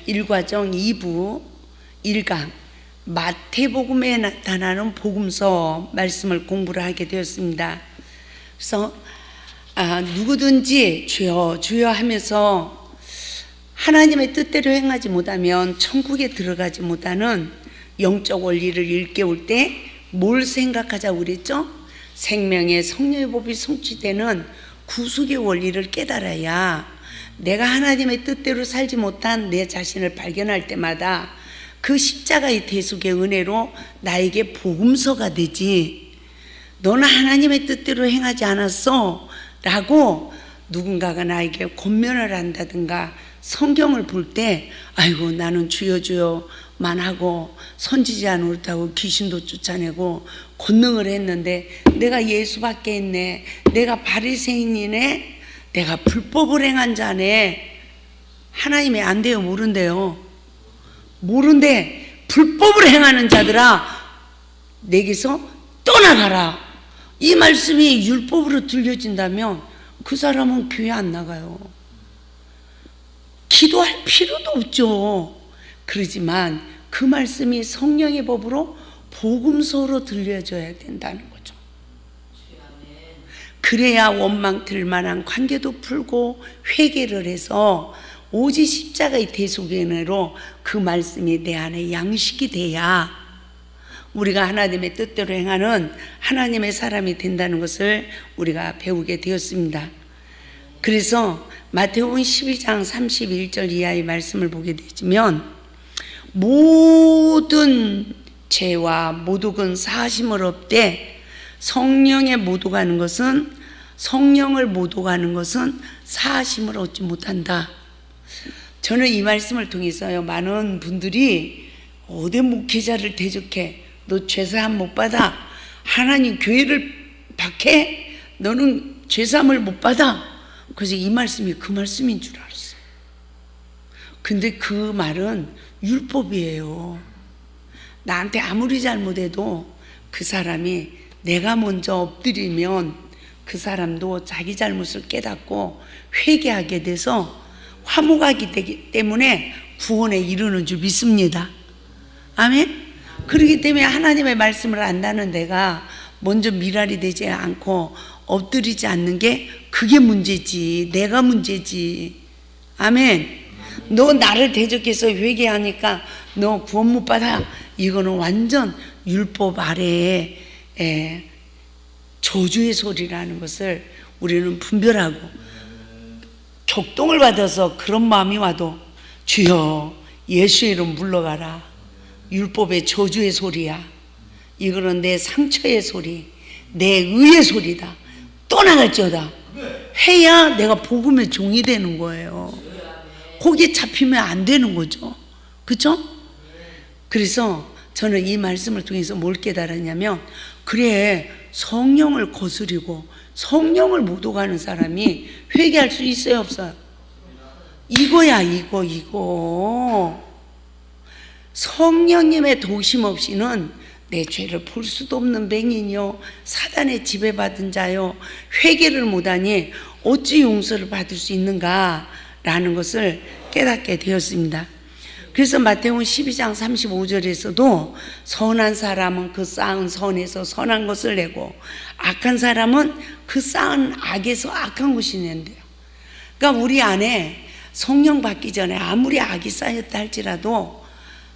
1과정 2부 1강 마태복음에 나타나는 복음서 말씀을 공부를 하게 되었습니다. 그래서 누구든지 주여 주여 하면서 하나님의 뜻대로 행하지 못하면 천국에 들어가지 못하는 영적 원리를 일깨울 때 뭘 생각하자고 그랬죠? 생명의 성령의 법이 성취되는 구속의 원리를 깨달아야 내가 하나님의 뜻대로 살지 못한 내 자신을 발견할 때마다 그 십자가의 대속의 은혜로 나에게 복음서가 되지, 너는 하나님의 뜻대로 행하지 않았어 라고 누군가가 나에게 권면을 한다든가 성경을 볼 때 아이고 나는 주여 주여만 하고 선지자 노릇하고 귀신도 쫓아내고 권능을 했는데 내가 예수밖에 있네, 내가 바리새인이네, 내가 불법을 행한 자네. 하나님이 안 돼요? 모른대요? 모른대. 불법을 행하는 자들아 내게서 떠나가라. 이 말씀이 율법으로 들려진다면 그 사람은 교회 안 나가요. 기도할 필요도 없죠. 그러지만 그 말씀이 성령의 법으로 복음서로 들려져야 된다는 거죠. 그래야 원망될 만한 관계도 풀고 회개를 해서 오직 십자가의 대속의 은혜로 그 말씀이 내 안에 양식이 돼야 우리가 하나님의 뜻대로 행하는 하나님의 사람이 된다는 것을 우리가 배우게 되었습니다. 그래서 마태복음 12장 31절 이하의 말씀을 보게 되면 모든 죄와 모독은 사하심을 얻되 성령을 모독하는 것은 사하심을 얻지 못한다. 저는 이 말씀을 통해서요, 많은 분들이 어디 목회자를 대적해, 너 죄사함 못 받아, 하나님 교회를 박해, 너는 죄사함을 못 받아. 그래서 이 말씀이 그 말씀인 줄 알았어요. 근데 그 말은 율법이에요. 나한테 아무리 잘못해도 그 사람이 내가 먼저 엎드리면 그 사람도 자기 잘못을 깨닫고 회개하게 돼서 화목하기 되기 때문에 구원에 이르는 줄 믿습니다. 아멘? 그렇기 때문에 하나님의 말씀을 안다는 내가 먼저 미랄이 되지 않고 엎드리지 않는 게 그게 문제지, 내가 문제지. 아멘. 너 나를 대적해서 회개하니까 너 구원 못 받아. 이거는 완전 율법 아래에 저주의 소리라는 것을 우리는 분별하고, 격동을 받아서 그런 마음이 와도 주여 예수의 이름 물러가라. 율법의 저주의 소리야. 이거는 내 상처의 소리, 내 의의 소리다. 떠나갈지어다. 해야 내가 복음의 종이 되는 거예요. 거기에 잡히면 안 되는 거죠. 그렇죠? 그래서 저는 이 말씀을 통해서 뭘 깨달았냐면, 그래, 성령을 거스리고 성령을 모독하는 사람이 회개할 수 있어요, 없어요? 이거야, 이거. 성령님의 도우심 없이는 내 죄를 볼 수도 없는 맹인이요, 사단의 지배받은 자요, 회개를 못하니 어찌 용서를 받을 수 있는가라는 것을 깨닫게 되었습니다. 그래서 마태복음 12장 35절에서도 선한 사람은 그 쌓은 선에서 선한 것을 내고 악한 사람은 그 쌓은 악에서 악한 것이 낸대요. 그러니까 우리 안에 성령 받기 전에 아무리 악이 쌓였다 할지라도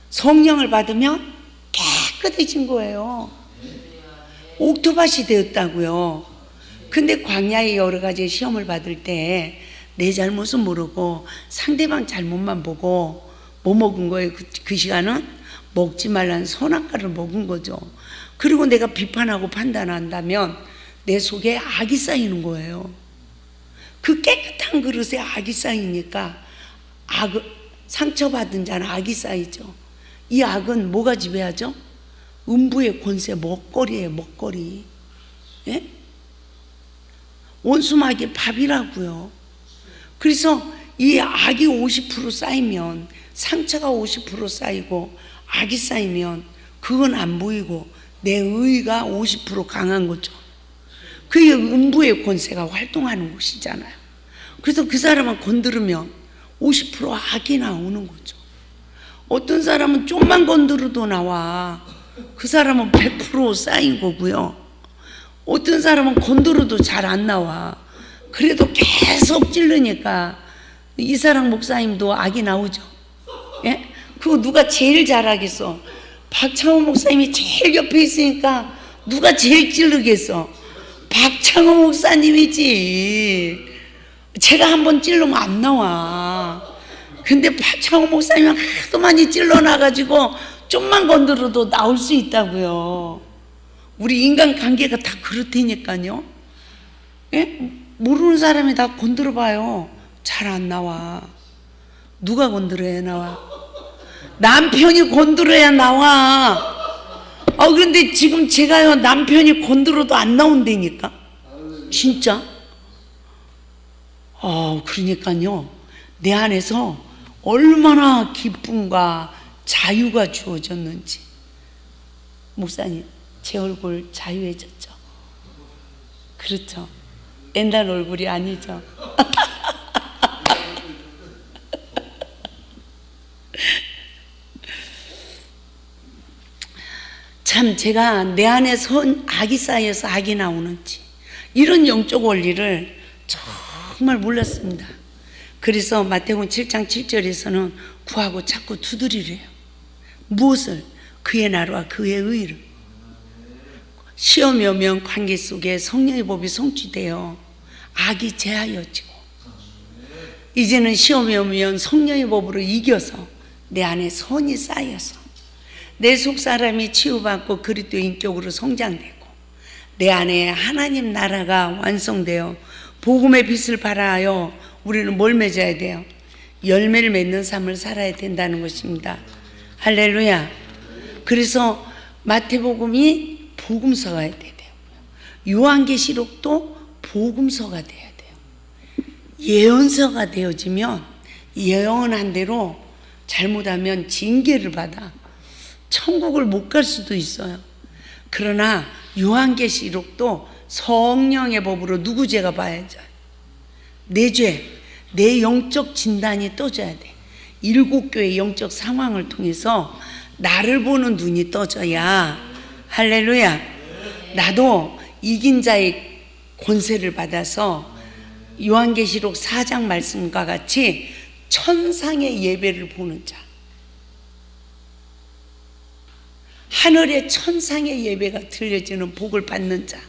성령을 받으면 깨끗해진 거예요. 옥토밭이 되었다고요. 근데 광야에 여러 가지 시험을 받을 때 내 잘못은 모르고 상대방 잘못만 보고 뭐 먹은 거예요? 그 시간은 먹지 말라는 선악과를 먹은 거죠. 그리고 내가 비판하고 판단한다면 내 속에 악이 쌓이는 거예요. 그 깨끗한 그릇에 악이 쌓이니까 상처받은 자는 악이 쌓이죠. 이 악은 뭐가 지배하죠? 음부의 권세, 먹거리예요, 먹거리. 예? 원수마귀의 밥이라고요. 그래서 이 악이 50% 쌓이면, 상처가 50% 쌓이고 악이 쌓이면 그건 안 보이고 내 의가 50% 강한 거죠. 그게 음부의 권세가 활동하는 곳이잖아요. 그래서 그 사람을 건드리면 50% 악이 나오는 거죠. 어떤 사람은 좀만 건드려도 나와. 그 사람은 100% 쌓인 거고요. 어떤 사람은 건드려도 잘 안 나와. 그래도 계속 찌르니까 이사랑 목사님도 악이 나오죠. 예? 그거 누가 제일 잘하겠어? 박창호 목사님이 제일 옆에 있으니까 누가 제일 찌르겠어? 박창호 목사님이지. 제가 한번 찔르면 안 나와. 근데 박창호 목사님이 하도 많이 찔러놔가지고 좀만 건드려도 나올 수 있다고요. 우리 인간관계가 다 그렇다니까요. 예? 모르는 사람이 다 건드려봐요. 잘 안 나와. 누가 건드려야 나와? 남편이 건드려야 나와. 그런데 지금 제가요, 남편이 건드려도 안 나온다니까. 진짜. 그러니까요, 내 안에서 얼마나 기쁨과 자유가 주어졌는지. 목사님, 제 얼굴 자유해졌죠? 그렇죠. 옛날 얼굴이 아니죠. 참 제가 내 안에 악이 쌓여서 악이 나오는지 이런 영적 원리를 정말 몰랐습니다. 그래서 마태복음 7장 7절에서는 구하고 찾고 두드리래요. 무엇을? 그의 나라와 그의 의를. 시험이 오면 관계 속에 성령의 법이 성취되어 악이 제하여지고, 이제는 시험이 오면 성령의 법으로 이겨서 내 안에 선이 쌓여서 내 속사람이 치유받고 그리스도의 인격으로 성장되고 내 안에 하나님 나라가 완성되어 복음의 빛을 발하여 우리는 뭘 맺어야 돼요? 열매를 맺는 삶을 살아야 된다는 것입니다. 할렐루야. 그래서 마태복음이 복음서가 돼야 돼요. 요한계시록도 복음서가 돼야 돼요. 예언서가 되어지면 예언한 대로 잘못하면 징계를 받아 천국을 못 갈 수도 있어요. 그러나 요한계시록도 성령의 법으로 누구 죄가 봐야죠? 내 죄, 내 영적 진단이 떠져야 돼. 7교회의 영적 상황을 통해서 나를 보는 눈이 떠져야, 할렐루야, 나도 이긴 자의 권세를 받아서 요한계시록 4장 말씀과 같이 천상의 예배를 보는 자, 하늘의 천상의 예배가 들려지는 복을 받는 자,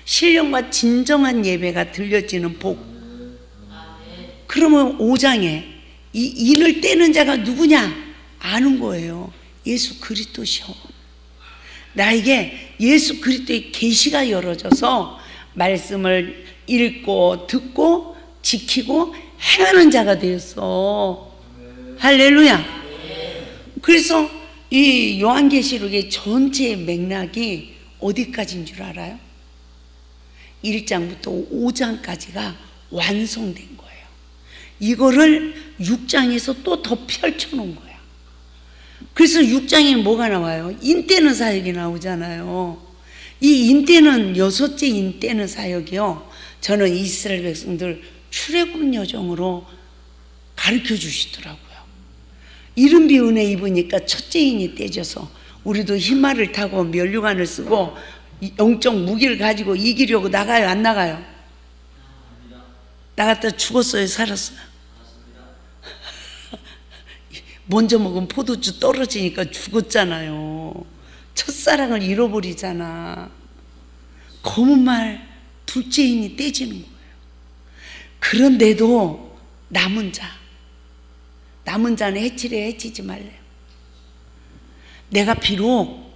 신령과 진정한 예배가 들려지는 복. 그러면 5장에 이 인을 떼는 자가 누구냐? 아는 거예요. 예수 그리스도시오. 나에게 예수 그리스도의 계시가 열어져서 말씀을 읽고 듣고 지키고 행하는 자가 되었어. 할렐루야. 그래서 이 요한계시록의 전체 맥락이 어디까지인 줄 알아요? 1장부터 5장까지가 완성된 거예요. 이거를 6장에서 또 더 펼쳐놓은 거야. 그래서 6장에 뭐가 나와요? 인떼는 사역이 나오잖아요. 이 인떼는 6째 인떼는 사역이요, 저는 이스라엘 백성들 출애굽 여정으로 가르쳐 주시더라고요. 이른비 은혜 입으니까 첫째 인이 떼져서 우리도 흰말을 타고 면류관을 쓰고 영적 무기를 가지고 이기려고 나가요, 안 나가요? 나갔다 죽었어요, 살았어요? 먼저 먹은 포도주 떨어지니까 죽었잖아요. 첫사랑을 잃어버리잖아. 검은 말 둘째 인이 떼지는 거예요. 그런데도 남은 자는 해치래 해치지 말래요. 내가 비록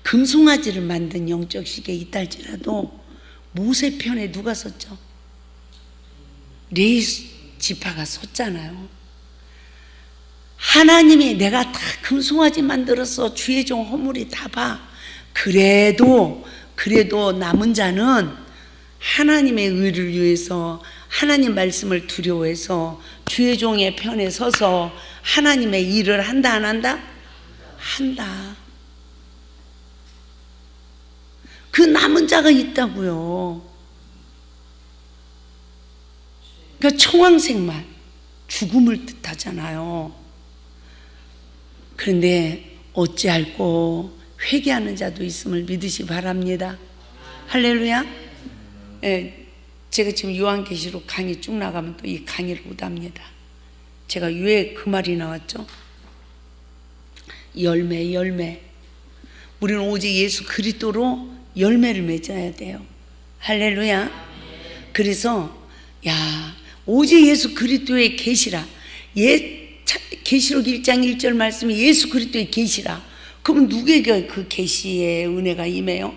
금송아지를 만든 영적 시계에 있달지라도 모세 편에 누가 섰죠? 레위 지파가 섰잖아요. 하나님이 내가 다 금송아지 만들어서 주의 종 허물이 다 봐. 그래도 남은 자는 하나님의 의를 위해서, 하나님 말씀을 두려워해서 주의 종의 편에 서서 하나님의 일을 한다, 안 한다? 한다. 그 남은 자가 있다고요. 그러니까 청황색만 죽음을 뜻하잖아요. 그런데 어찌할꼬 회개하는 자도 있음을 믿으시 바랍니다. 할렐루야. 예, 제가 지금 요한계시록 강의 쭉 나가면 또 이 강의를 못합니다. 제가 왜 그 말이 나왔죠? 열매. 우리는 오직 예수 그리스도로 열매를 맺어야 돼요. 할렐루야. 그래서 오직 예수 그리스도의 계시라. 계시록 1장 1절 말씀이 예수 그리스도의 계시라. 그럼 누구에게 그 계시의 은혜가 임해요?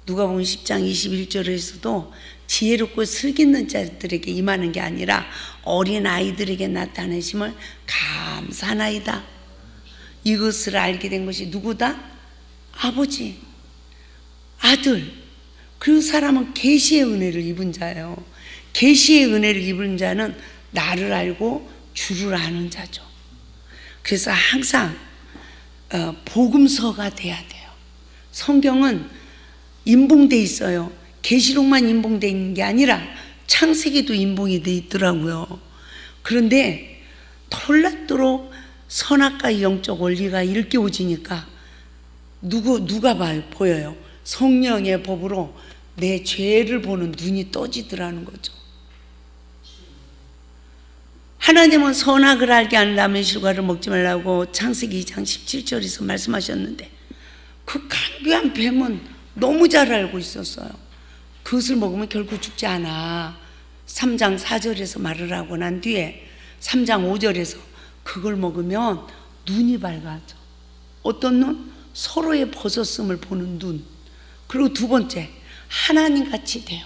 누가복음 10장 21절에서도 지혜롭고 슬기있는 자들에게 임하는 게 아니라 어린 아이들에게 나타내심을 감사하나이다. 이것을 알게 된 것이 누구다? 아버지, 아들, 그 사람은 계시의 은혜를 입은 자예요. 계시의 은혜를 입은 자는 나를 알고 주를 아는 자죠. 그래서 항상 복음서가 돼야 돼요. 성경은 인봉돼 있어요. 계시록만 인봉돼 있는 게 아니라 창세기도 인봉이 돼 있더라고요. 그런데 털났도록 선악과 영적 원리가 일깨워지니까 누가 보여요? 성령의 법으로 내 죄를 보는 눈이 떠지더라는 거죠. 하나님은 선악을 알게 하는 나무의 실과를 먹지 말라고 창세기 2장 17절에서 말씀하셨는데 그 강교한 뱀은 너무 잘 알고 있었어요. 그것을 먹으면 결코 죽지 않아. 3장 4절에서 말을 하고 난 뒤에 3장 5절에서 그걸 먹으면 눈이 밝아져. 어떤 눈? 서로의 벗었음을 보는 눈. 그리고 두 번째, 하나님같이 돼요.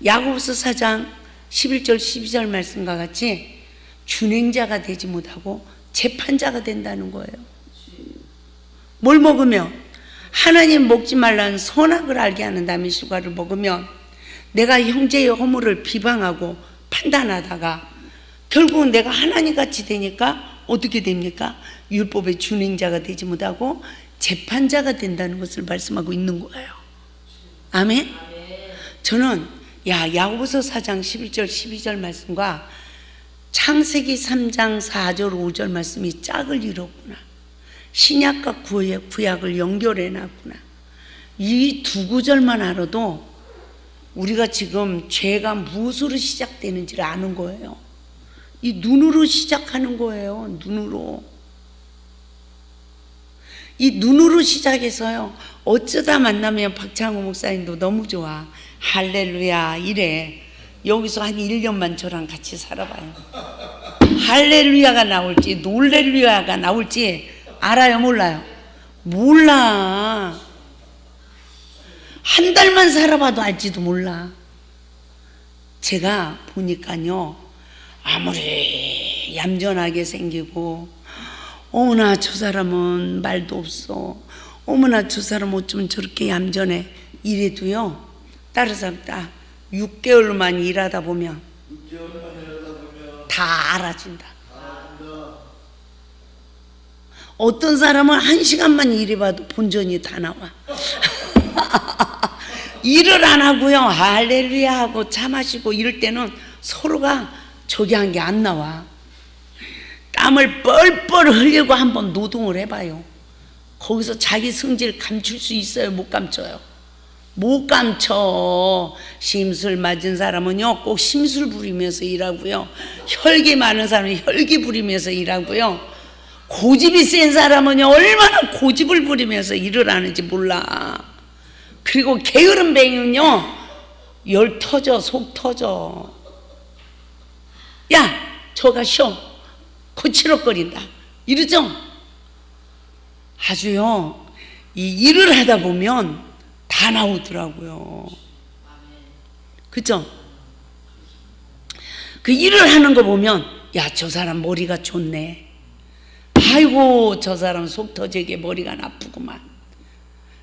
야고보서 4장 11절 12절 말씀과 같이 준행자가 되지 못하고 재판자가 된다는 거예요. 뭘 먹으면? 하나님 먹지 말라는 선악을 알게 하는 나무의 실과를 먹으면 내가 형제의 허물을 비방하고 판단하다가 결국은 내가 하나님같이 되니까 어떻게 됩니까? 율법의 준행자가 되지 못하고 재판자가 된다는 것을 말씀하고 있는 거예요. 아멘? 저는 야고보서 4장 11절 12절 말씀과 창세기 3장 4절 5절 말씀이 짝을 이뤘구나. 신약과 구약을 연결해 놨구나. 이 두 구절만 알아도 우리가 지금 죄가 무엇으로 시작되는지를 아는 거예요. 이 눈으로 시작하는 거예요. 이 눈으로 시작해서요. 어쩌다 만나면 박창호 목사님도 너무 좋아. 할렐루야 이래. 여기서 한 1년만 저랑 같이 살아봐요. 할렐루야가 나올지 놀렐루야가 나올지 알아요? 몰라요? 몰라. 한 달만 살아봐도 알지도 몰라. 제가 보니까요, 아무리 얌전하게 생기고 어머나 저 사람은 말도 없어, 어머나 저 사람 어쩌면 저렇게 얌전해 이래도요, 다른 사람 딱 6개월만 일하다 보면 다 알아진다. 어떤 사람은 1시간만 일해봐도 본전이 다 나와. 일을 안 하고요, 할렐루야 하고 차 마시고 이럴 때는 서로가 저기 한 게 안 나와. 땀을 뻘뻘 흘리고 한번 노동을 해봐요. 거기서 자기 성질 감출 수 있어요? 못 감춰요? 못 감춰. 심술 맞은 사람은요 꼭 심술 부리면서 일하고요, 혈기 많은 사람은 혈기 부리면서 일하고요, 고집이 센 사람은요 얼마나 고집을 부리면서 일을 하는지 몰라. 그리고 게으른 뱅이는요 열 터져, 속 터져. 야 저가 쉬어, 거칠어거린다 이러죠. 아주요 이 일을 하다 보면 다 나오더라고요. 그죠? 그 일을 하는 거 보면 야 저 사람 머리가 좋네, 아이고 저 사람 속 터지게 머리가 나쁘구만.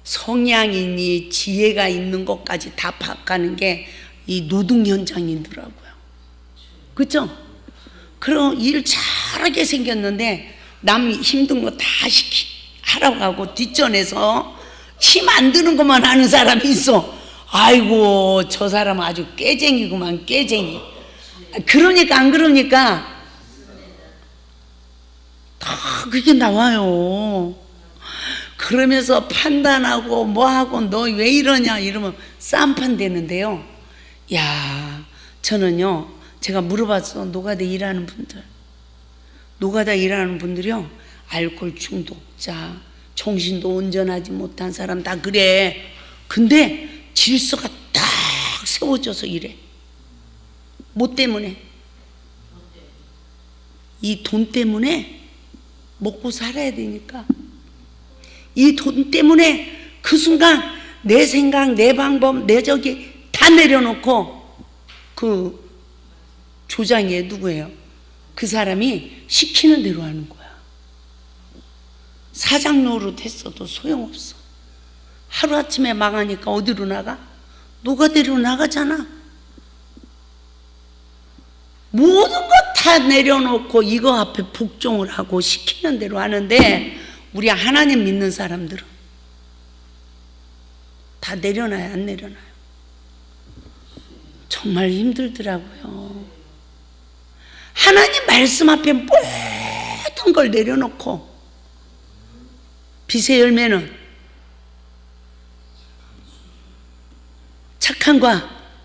성향이니 지혜가 있는 것까지 다 파악하는 게 이 노동 현장이더라고요. 그죠? 그럼 일 잘하게 생겼는데 남 힘든 거 다 하라고 하고 뒷전에서 힘 안 드는 것만 하는 사람이 있어. 아이고 저 사람 아주 깨쟁이구만, 깨쟁이. 그러니까 안 그러니까 다 그게 나와요. 그러면서 판단하고 뭐하고 너 왜 이러냐 이러면 쌈판 되는데요. 야, 저는요, 제가 물어봤어. 노가다 일하는 분들이요, 알코올 중독자, 정신도 온전하지 못한 사람 다 그래. 근데 질서가 딱 세워져서 이래. 뭐 때문에? 이 돈 때문에 먹고 살아야 되니까. 이 돈 때문에 그 순간 내 생각, 내 방법, 내 저기 다 내려놓고 그 조장이 누구예요? 그 사람이 시키는 대로 하는 거야. 사장 노릇 했어도 소용없어. 하루아침에 망하니까 어디로 나가? 노가다로 나가잖아. 모든 것 다 내려놓고 이거 앞에 복종을 하고 시키는 대로 하는데, 우리 하나님 믿는 사람들은 다 내려놔요, 안 내려놔요? 정말 힘들더라고요. 하나님 말씀 앞에 모든 걸 내려놓고, 빛의 열매는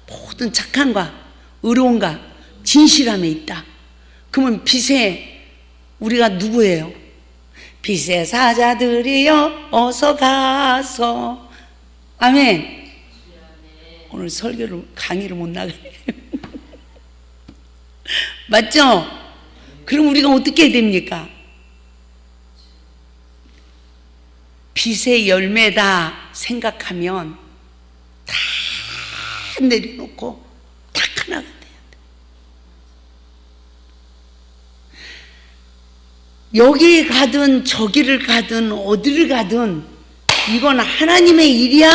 모든 착함과 의로움과 진실함에 있다. 그러면 빛에 우리가 누구예요? 빛의 사자들이여 어서 가서. 아멘. 오늘 강의를 못 나가네. 맞죠? 그럼 우리가 어떻게 해야 됩니까? 빛의 열매다 생각하면 다 내려놓고 딱 하나가 돼야 돼. 여기 가든 저기를 가든 어디를 가든 이건 하나님의 일이야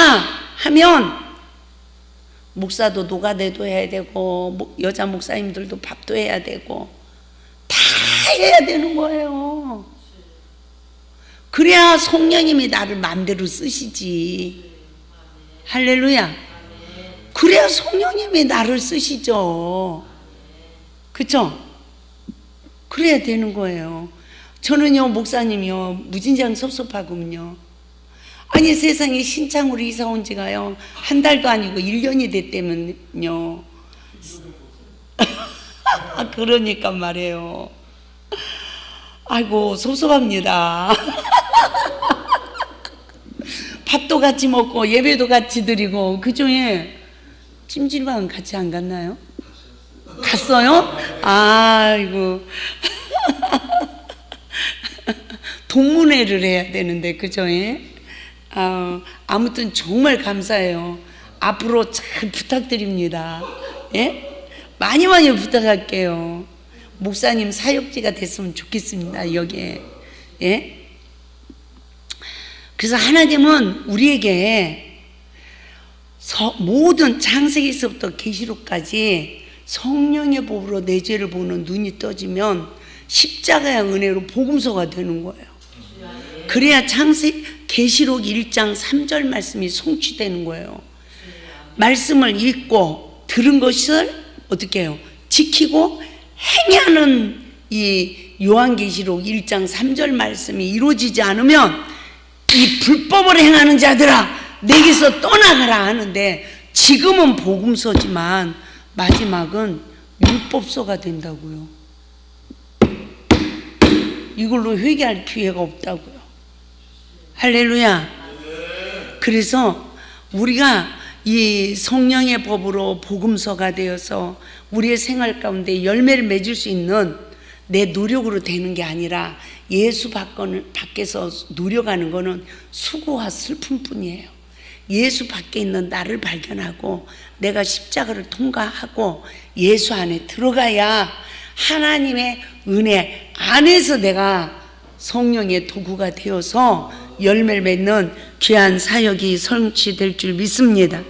하면, 목사도 노가다도 해야 되고 여자 목사님들도 밥도 해야 되고 다 해야 되는 거예요. 그래야 성령님이 나를 마음대로 쓰시지. 할렐루야. 그래야 성령님이 나를 쓰시죠. 그쵸? 그래야 되는 거예요. 저는요, 목사님이요, 무진장 섭섭하군요. 아니, 세상에 신창으로 이사 온 지가요, 한 달도 아니고 1년이 됐다면요. 그러니까 말이에요. 아이고, 섭섭합니다. 밥도 같이 먹고 예배도 같이 드리고, 그중에 찜질방은 같이 안 갔나요? 갔어요? 아이고. 동문회를 해야 되는데, 그죠? 아무튼 정말 감사해요. 앞으로 잘 부탁드립니다. 예? 많이 부탁할게요. 목사님 사역지가 됐으면 좋겠습니다, 여기에. 예? 그래서 하나님은 우리에게 모든 창세기에서부터 계시록까지 성령의 법으로 내 죄를 보는 눈이 떠지면 십자가의 은혜로 복음서가 되는 거예요. 그래야 계시록 1장 3절 말씀이 성취되는 거예요. 말씀을 읽고 들은 것을 어떻게 해요? 지키고 행하는 이 요한계시록 1장 3절 말씀이 이루어지지 않으면 이 불법을 행하는 자들아 내게서 떠나가라 하는데, 지금은 복음서지만 마지막은 율법서가 된다고요. 이걸로 회개할 기회가 없다고요. 할렐루야. 그래서 우리가 이 성령의 법으로 복음서가 되어서 우리의 생활 가운데 열매를 맺을 수 있는 내 노력으로 되는 게 아니라, 예수 밖에서 노력하는 거는 수고와 슬픔뿐이에요. 예수 밖에 있는 나를 발견하고 내가 십자가를 통과하고 예수 안에 들어가야 하나님의 은혜 안에서 내가 성령의 도구가 되어서 열매를 맺는 귀한 사역이 성취될 줄 믿습니다.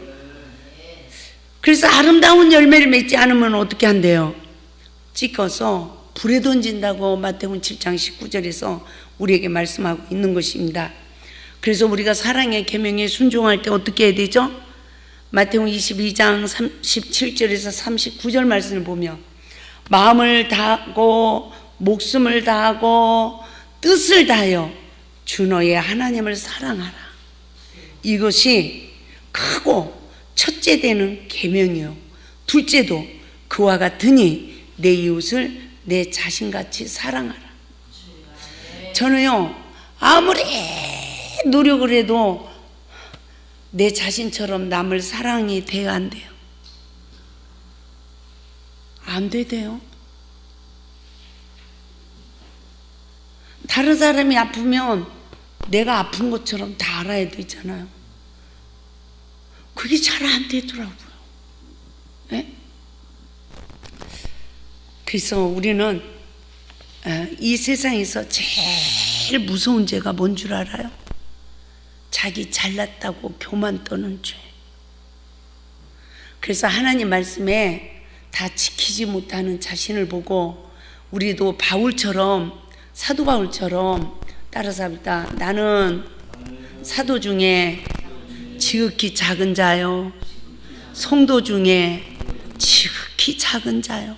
그래서 아름다운 열매를 맺지 않으면 어떻게 한대요? 찍어서 불에 던진다고 마태복음 7장 19절에서 우리에게 말씀하고 있는 것입니다. 그래서 우리가 사랑의 계명에 순종할 때 어떻게 해야 되죠? 마태복음 22장 37절에서 39절 말씀을 보면, 마음을 다하고 목숨을 다하고 뜻을 다하여 주 너의 하나님을 사랑하라. 이것이 크고 첫째 되는 계명이요, 둘째도 그와 같으니 내 이웃을 내 자신같이 사랑하라. 저는요, 아무리 노력을 해도 내 자신처럼 남을 사랑이 돼야 안 돼요. 안 돼요. 다른 사람이 아프면 내가 아픈 것처럼 다 알아야 되잖아요. 그게 잘 안 되더라고요. 네? 그래서 우리는 이 세상에서 제일 무서운 죄가 뭔 줄 알아요? 자기 잘났다고 교만 떠는 죄. 그래서 하나님 말씀에 다 지키지 못하는 자신을 보고 우리도 바울처럼, 사도 바울처럼 따라서 합니다. 나는 사도 중에 지극히 작은 자요, 성도 중에 지극히 작은 자요.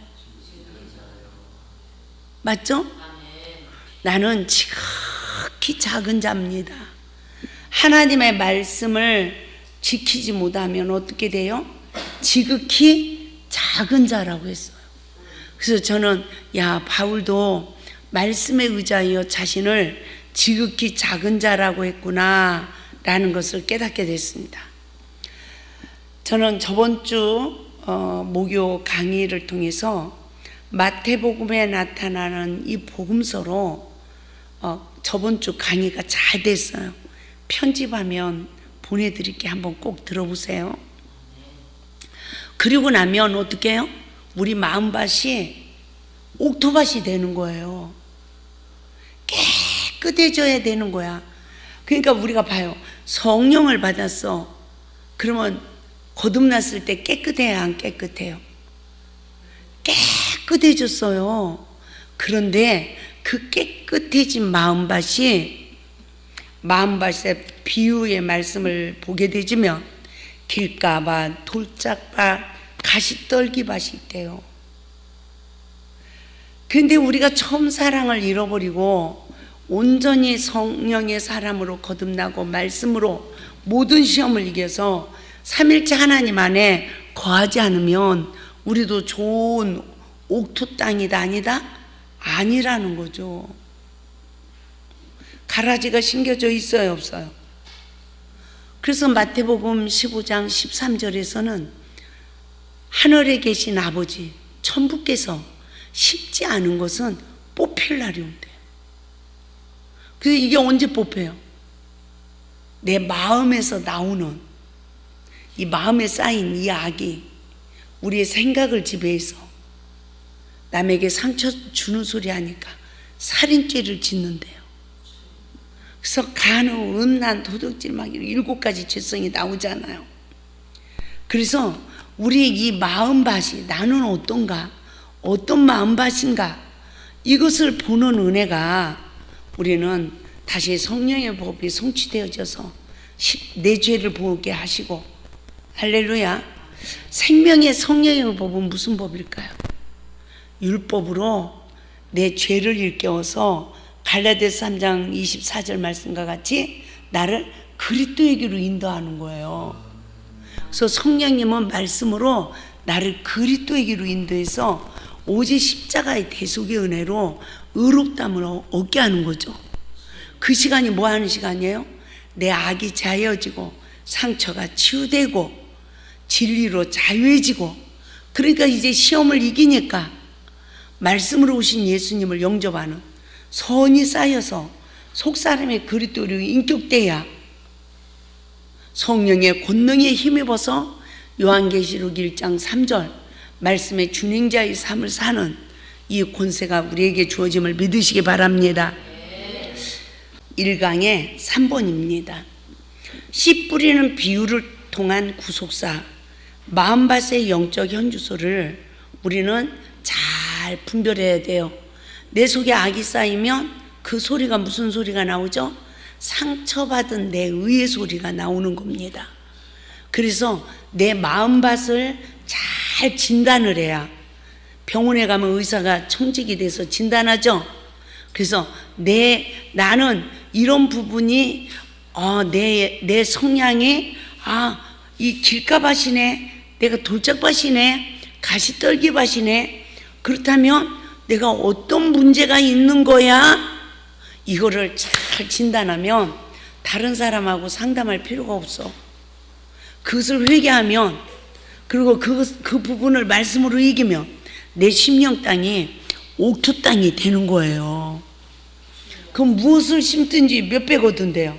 맞죠? 나는 지극히 작은 자입니다. 하나님의 말씀을 지키지 못하면 어떻게 돼요? 지극히 작은 자라고 했어요. 그래서 저는 바울도 말씀에 의지하여 자신을 지극히 작은 자라고 했구나 라는 것을 깨닫게 됐습니다. 저는 저번 주 목요 강의를 통해서 마태복음에 나타나는 이 복음서로 저번 주 강의가 잘 됐어요. 편집하면 보내드릴게. 한번 꼭 들어보세요. 그리고 나면 어떻게 해요? 우리 마음밭이 옥토밭이 되는 거예요. 깨끗해져야 되는 거야. 그러니까 우리가 봐요. 성령을 받았어. 그러면 거듭났을 때 깨끗해야 안 깨끗해요? 깨끗해졌어요. 그런데 그 깨끗해진 마음밭의 비유의 말씀을 보게 되지면 길가밭, 돌짝밭, 가시떨기밭이 있대요. 그런데 우리가 처음 사랑을 잃어버리고 온전히 성령의 사람으로 거듭나고 말씀으로 모든 시험을 이겨서 삼일째 하나님 안에 거하지 않으면 우리도 좋은 옥토 땅이다 아니다? 아니라는 거죠. 가라지가 심겨져 있어요, 없어요? 그래서 마태복음 15장 13절에서는 하늘에 계신 아버지 천부께서 심지 않은 것은 뽑힐 날이 온대요. 그래서 이게 언제 뽑혀요? 내 마음에서 나오는, 이 마음에 쌓인 이 악이 우리의 생각을 지배해서 남에게 상처 주는 소리 하니까 살인죄를 짓는데요. 그래서 간음, 음란, 도둑질 막 7가지 죄성이 나오잖아요. 그래서 우리 이 마음밭이 나는 어떤가, 어떤 마음밭인가, 이것을 보는 은혜가 우리는 다시 성령의 법이 성취되어져서 내 죄를 보게 하시고, 할렐루야. 생명의 성령의 법은 무슨 법일까요? 율법으로 내 죄를 일깨워서 갈라디아서 3장 24절 말씀과 같이 나를 그리스도에게로 인도하는 거예요. 그래서 성령님은 말씀으로 나를 그리스도에게로 인도해서 오직 십자가의 대속의 은혜로 의롭다함을 얻게 하는 거죠. 그 시간이 뭐 하는 시간이에요? 내 악이 자여지고 상처가 치유되고 진리로 자유해지고, 그러니까 이제 시험을 이기니까 말씀으로 오신 예수님을 영접하는 선이 쌓여서 속사람의 그리스도로 인격돼야 성령의 권능에 힘입어서 요한계시록 1장 3절 말씀의 준행자의 삶을 사는 이 권세가 우리에게 주어짐을 믿으시기 바랍니다. 1강의 3번입니다. 씨 뿌리는 비유를 통한 구속사, 마음밭의 영적 현주소를 우리는 잘 분별해야 돼요. 내 속에 악이 쌓이면 그 소리가 무슨 소리가 나오죠? 상처받은 내 의의 소리가 나오는 겁니다. 그래서 내 마음밭을 잘 진단을 해야 병원에 가면 의사가 청직이 돼서 진단하죠. 그래서 나는 이런 부분이 내 성향이 이 길가밭이네, 내가 돌짝밭이네, 가시떨기밭이네. 그렇다면 내가 어떤 문제가 있는 거야? 이거를 잘 진단하면 다른 사람하고 상담할 필요가 없어. 그것을 회개하면, 그리고 그 부분을 말씀으로 이기면 내 심령 땅이 옥토 땅이 되는 거예요. 그럼 무엇을 심든지 몇 배 거둔대요?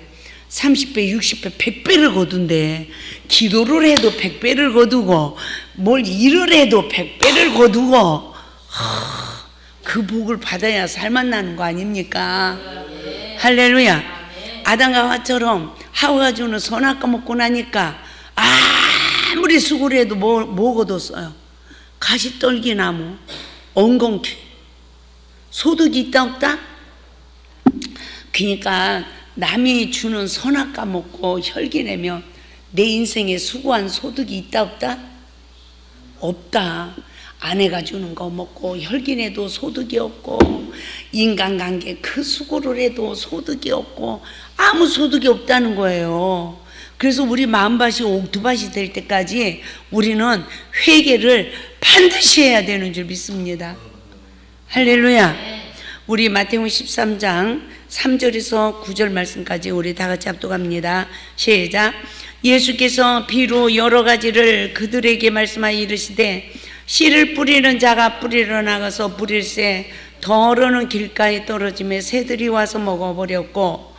30배, 60배, 100배를 거둔대. 기도를 해도 100배를 거두고, 뭘 일을 해도 100배를 거두고, 그 복을 받아야 살만 나는 거 아닙니까? 할렐루야. 아담과 하와처럼 하와가 주는 선악과 먹고 나니까 아무리 수고를 해도 뭐 거뒀어요? 가시떨기나무, 엉겅퀴. 소득이 있다 없다? 그러니까 남이 주는 선악과 먹고 혈기 내면 내 인생에 수고한 소득이 있다 없다? 없다. 아내가 주는 거 먹고 혈기 내도 소득이 없고, 인간관계 그 수고를 해도 소득이 없고, 아무 소득이 없다는 거예요. 그래서 우리 마음밭이 옥토밭이 될 때까지 우리는 회개를 반드시 해야 되는 줄 믿습니다. 할렐루야. 우리 마태복음 13장 3절에서 9절 말씀까지 우리 다 같이 합독합니다. 시작. 예수께서 비로 여러 가지를 그들에게 말씀하여 이르시되, 씨를 뿌리는 자가 뿌리러 나가서 뿌릴새 더러는 길가에 떨어짐에 새들이 와서 먹어버렸고,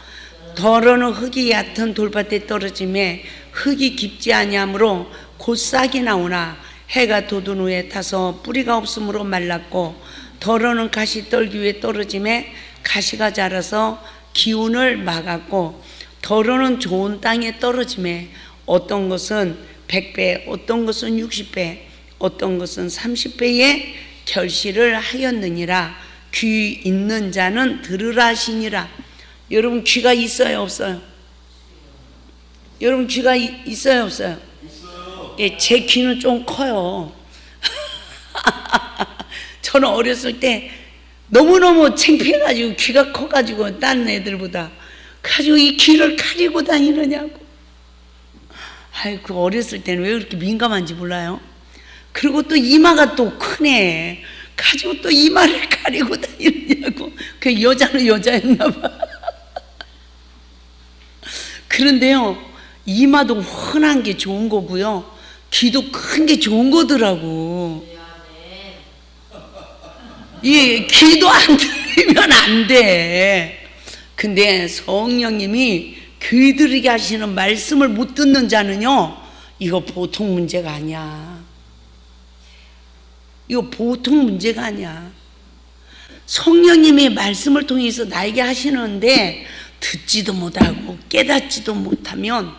더러는 흙이 얕은 돌밭에 떨어짐에 흙이 깊지 아니하므로 곧 싹이 나오나 해가 돋은 후에 타서 뿌리가 없으므로 말랐고, 더러는 가시떨기 위에 떨어짐에 가시가 자라서 기운을 막았고, 더러는 좋은 땅에 떨어짐에 어떤 것은 100배, 어떤 것은 60배, 어떤 것은 30배의 결실을 하였느니라. 귀 있는 자는 들으라 하시니라. 여러분 귀가 있어요 없어요? 여러분 귀가 있어요 없어요? 있어요. 예, 제 귀는 좀 커요. 저는 어렸을 때 너무너무 창피해가지고 귀가 커가지고 다른 애들보다 가지고 이 귀를 가리고 다니느냐고. 아이고, 어렸을 때는 왜 그렇게 민감한지 몰라요. 그리고 또 이마가 또 크네. 가지고 또 이마를 가리고 다니느냐고. 그 여자는 여자였나 봐. 그런데요, 이마도 훤한 게 좋은 거고요, 귀도 큰 게 좋은 거더라고. 예, 귀도 안 들리면 안 돼. 근데 성령님이 귀 들리게 하시는 말씀을 못 듣는 자는요, 이거 보통 문제가 아니야. 이거 보통 문제가 아니야. 성령님의 말씀을 통해서 나에게 하시는데 듣지도 못하고 깨닫지도 못하면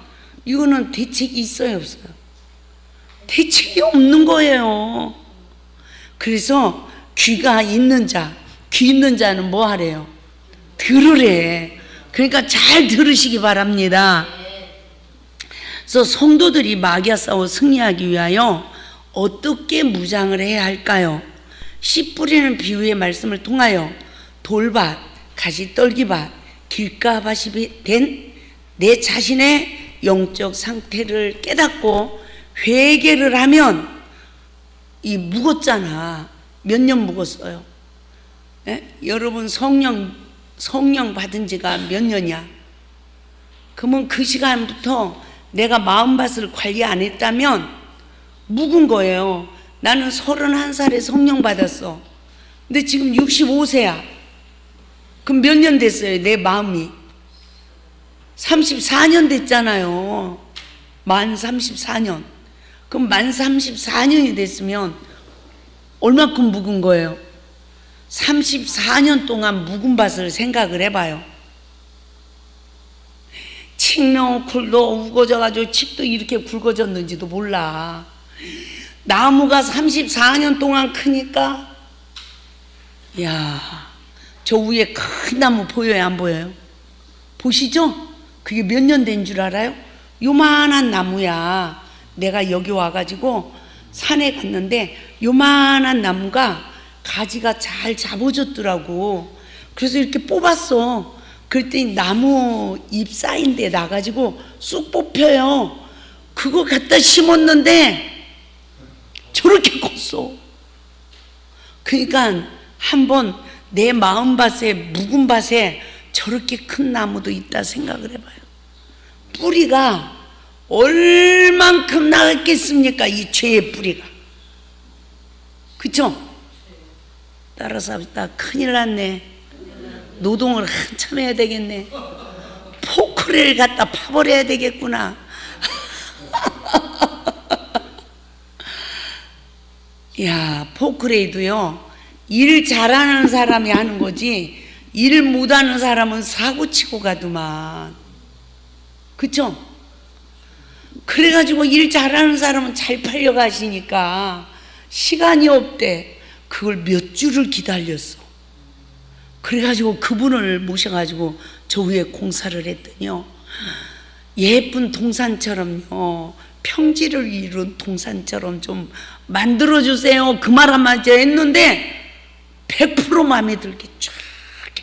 이거는 대책이 있어요 없어요? 대책이 없는 거예요. 그래서 귀가 있는 자, 귀 있는 자는 뭐 하래요? 들으래. 그러니까 잘 들으시기 바랍니다. 그래서 성도들이 마귀와 싸워 승리하기 위하여 어떻게 무장을 해야 할까요? 씨 뿌리는 비유의 말씀을 통하여 돌밭, 가시떨기밭, 길가밭이 된 내 자신의 영적 상태를 깨닫고 회개를 하면, 이 묵었잖아. 몇 년 묵었어요? 예? 여러분 성령 받은 지가 몇 년이야? 그러면 그 시간부터 내가 마음밭을 관리 안 했다면 묵은 거예요. 나는 31살에 성령 받았어. 근데 지금 65세야. 그럼 몇 년 됐어요? 내 마음이 34년 됐잖아요. 만 34년. 그럼 만 34년이 됐으면 얼마큼 묵은 거예요? 34년 동안 묵은 밭을 생각을 해봐요. 칡로 굴도 우거져가지고 칡도 이렇게 굵어졌는지도 몰라. 나무가 34년 동안 크니까, 야, 저 위에 큰 나무 보여요 안 보여요? 보시죠? 그게 몇 년 된 줄 알아요? 요만한 나무야. 내가 여기 와가지고 산에 갔는데 요만한 나무가 가지가 잘 잡아줬더라고. 그래서 이렇게 뽑았어. 그랬더니 나무 잎 쌓인 데 나가지고 쑥 뽑혀요. 그거 갖다 심었는데 저렇게 컸어. 그러니까 한번 내 마음밭에, 묵은 밭에 저렇게 큰 나무도 있다 생각을 해봐요. 뿌리가 얼만큼 나갔겠습니까? 이 죄의 뿌리가. 그쵸? 따라서 나 큰일 났네. 노동을 한참 해야 되겠네. 포크레를 갖다 파버려야 되겠구나. 야, 포크레이도요, 일 잘하는 사람이 하는 거지, 일 못하는 사람은 사고치고 가더만. 그쵸? 그래가지고 일 잘하는 사람은 잘 팔려가시니까 시간이 없대. 그걸 몇 주를 기다렸어. 그래가지고 그분을 모셔가지고 저 위에 공사를 했더니요, 예쁜 동산처럼요, 평지를 이룬 동산처럼 좀 만들어주세요. 그 말 한마디 했는데 100% 마음에 들게 쫙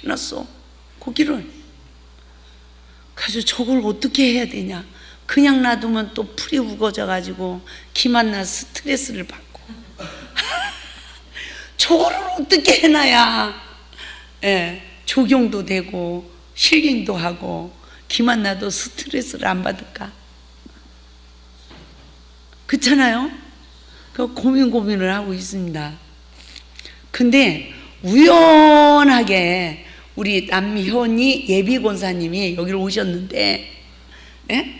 해놨어, 고기를. 그래서 저걸 어떻게 해야 되냐. 그냥 놔두면 또 풀이 우거져가지고 기만나 스트레스를 받고 저거를 어떻게 해놔야, 예, 조경도 되고 실갱도 하고 기만나도 스트레스를 안 받을까. 그렇잖아요? 그 고민을 하고 있습니다. 근데 우연하게 우리 남현이 예비권사님이 여기를 오셨는데, 예?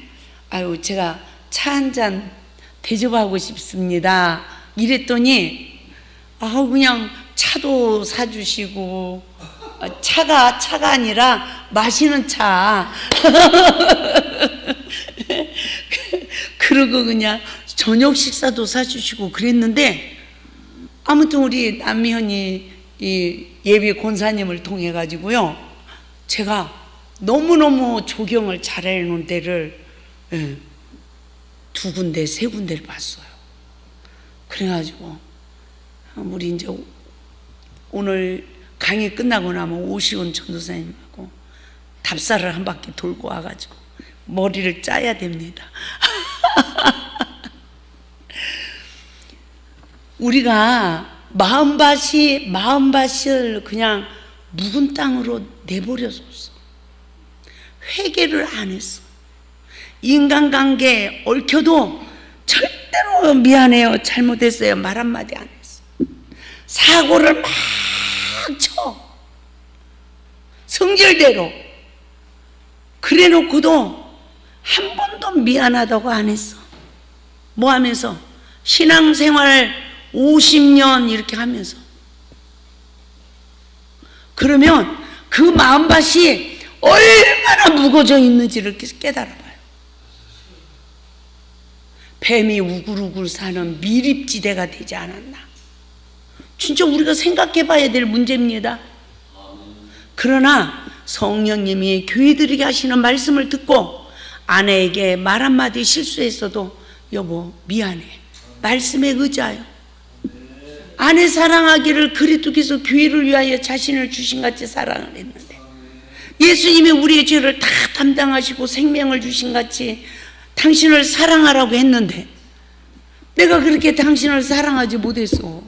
아유, 제가 차 한 잔 대접하고 싶습니다 이랬더니, 아, 그냥 차도 사주시고, 차가 아니라 마시는 차 그러고 그냥 저녁 식사도 사주시고 그랬는데, 아무튼 우리 남현이 이 예비 권사님을 통해 가지고요, 제가 너무너무 조경을 잘해 놓은 데를, 예, 2군데 3군데를 봤어요. 그래가지고 우리 이제 오늘 강의 끝나고 나면 오시온 전도사님하고 답사를 한 바퀴 돌고 와가지고 머리를 짜야 됩니다. 우리가 마음밭을 그냥 묵은 땅으로 내버려뒀어. 회개를 안 했어. 인간관계에 얽혀도 절대로 미안해요, 잘못했어요 말 한마디 안 했어. 사고를 막 쳐, 성질대로. 그래 놓고도 한 번도 미안하다고 안 했어. 뭐 하면서? 신앙생활 50년 이렇게 하면서. 그러면 그 마음밭이 얼마나 무거워져 있는지를 깨달아봐요. 뱀이 우글우글 사는 미립지대가 되지 않았나. 진짜 우리가 생각해 봐야 될 문제입니다. 그러나 성령님이 교회들에게 하시는 말씀을 듣고 아내에게 말 한마디 실수했어도 여보 미안해, 말씀에 의지하여. 아내 사랑하기를 그리스도께서 교회를 위하여 자신을 주신 같이 사랑을 했는데, 예수님이 우리의 죄를 다 담당하시고 생명을 주신 같이 당신을 사랑하라고 했는데 내가 그렇게 당신을 사랑하지 못했어.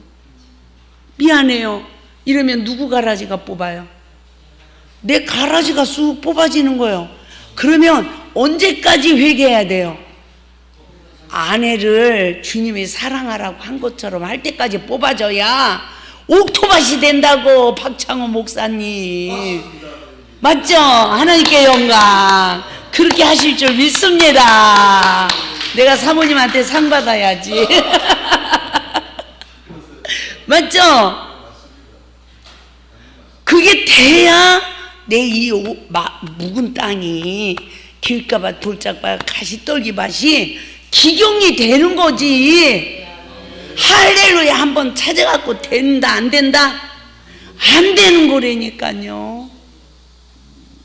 미안해요 이러면 누구 가라지가 뽑아요? 내 가라지가 쑥 뽑아지는 거예요. 그러면 언제까지 회개해야 돼요? 아내를 주님이 사랑하라고 한 것처럼 할 때까지 뽑아줘야 옥토밭이 된다고. 박창호 목사님 맞죠? 하나님께 영광. 그렇게 하실 줄 믿습니다. 내가 사모님한테 상 받아야지. 맞죠? 그게 돼야 내 이 묵은 땅이 길가밭, 돌짝밭, 가시떨기밭이 기경이 되는 거지. 할렐루야 한번 찾아갖고 된다 안 된다? 안 되는 거라니까요.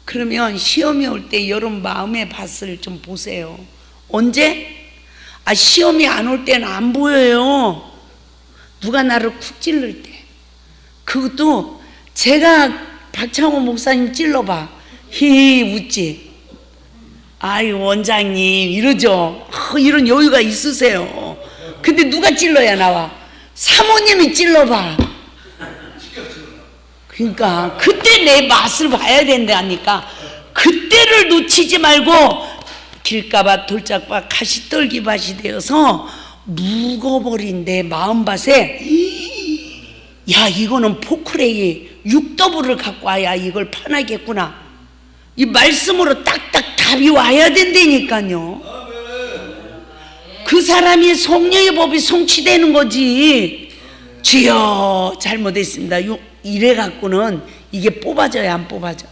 그러면 시험이 올 때 여러분 마음의 밭을 좀 보세요. 언제? 시험이 안 올 때는 안 보여요. 누가 나를 쿡 찔를 때, 그것도 제가 박창호 목사님 찔러봐, 히 웃지. 아이 원장님 이러죠. 이런 여유가 있으세요. 근데 누가 찔러야 나와? 사모님이 찔러봐. 그러니까 그때 내 맛을 봐야 된다니까. 그때를 놓치지 말고 길가밭 돌짝밭 가시떨기밭이 되어서 묵어버린 내 마음밭에, 야 이거는 포크레이 6더블을 갖고 와야 이걸 파나겠구나, 이 말씀으로 딱딱 답이 와야 된다니까요. 그 사람이 성령의 법이 성취되는 거지. 주여 잘못했습니다, 이래 갖고는 이게 뽑아져요 안 뽑아져요?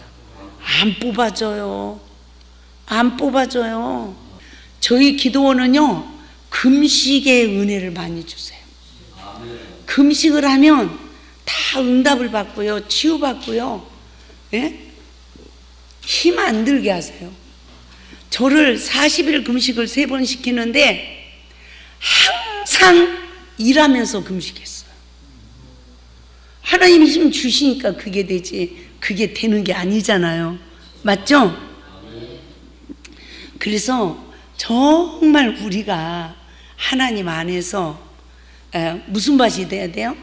안 뽑아져요. 안 뽑아져요. 저희 기도원은요 금식의 은혜를 많이 주세요. 금식을 하면 다 응답을 받고요, 치유받고요, 예? 힘 안 들게 하세요. 저를 40일 금식을 3번 시키는데 항상 일하면서 금식했어요. 하나님이 힘 주시니까 그게 되지, 그게 되는 게 아니잖아요. 맞죠? 그래서 정말 우리가 하나님 안에서 무슨 밭이 돼야 돼요?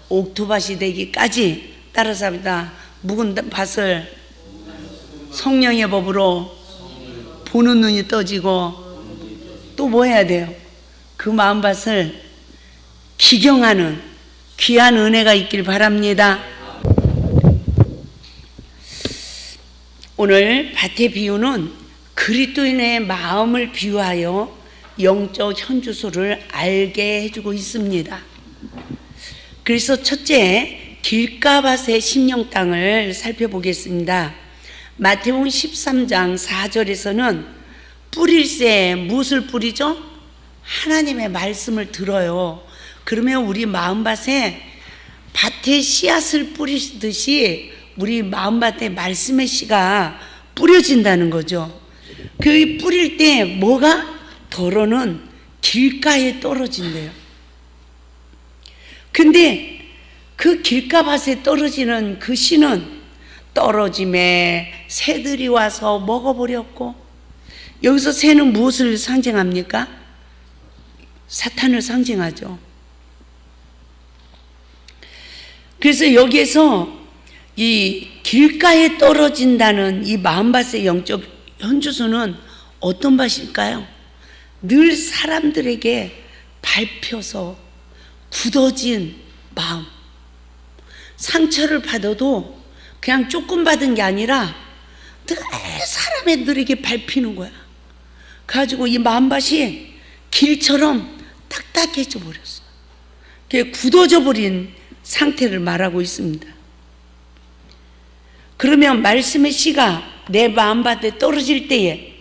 옥토밭이 되기까지, 따라서 합니다. 묵은 밭을 성령의 법으로 보는 눈이 떠지고, 또 뭐 해야 돼요? 그 마음밭을 기경하는 귀한 은혜가 있길 바랍니다. 오늘 밭의 비유는 그리스도인의 마음을 비유하여 영적 현주소를 알게 해주고 있습니다. 그래서 첫째, 길가밭의 심령 땅을 살펴보겠습니다. 마태복음 13장 4절에서는 뿌릴새 무엇을 뿌리죠? 하나님의 말씀을 들어요. 그러면 우리 마음밭에 밭에 씨앗을 뿌리듯이 우리 마음밭에 말씀의 씨가 뿌려진다는 거죠. 그 뿌릴 때 뭐가? 덜어는 길가에 떨어진대요. 근데 그 길가밭에 떨어지는 그 씨는 떨어짐에 새들이 와서 먹어버렸고, 여기서 새는 무엇을 상징합니까? 사탄을 상징하죠. 그래서 여기에서 이 길가에 떨어진다는 이 마음밭의 영적 현주소는 어떤 밭일까요? 늘 사람들에게 밟혀서 굳어진 마음, 상처를 받아도 그냥 조금 받은 게 아니라 늘 사람들에게 밟히는 거야. 가지고 이 마음밭이 길처럼 딱딱해져 버렸어. 그게 굳어져 버린 상태를 말하고 있습니다. 그러면 말씀의 씨가 내 마음밭에 떨어질 때에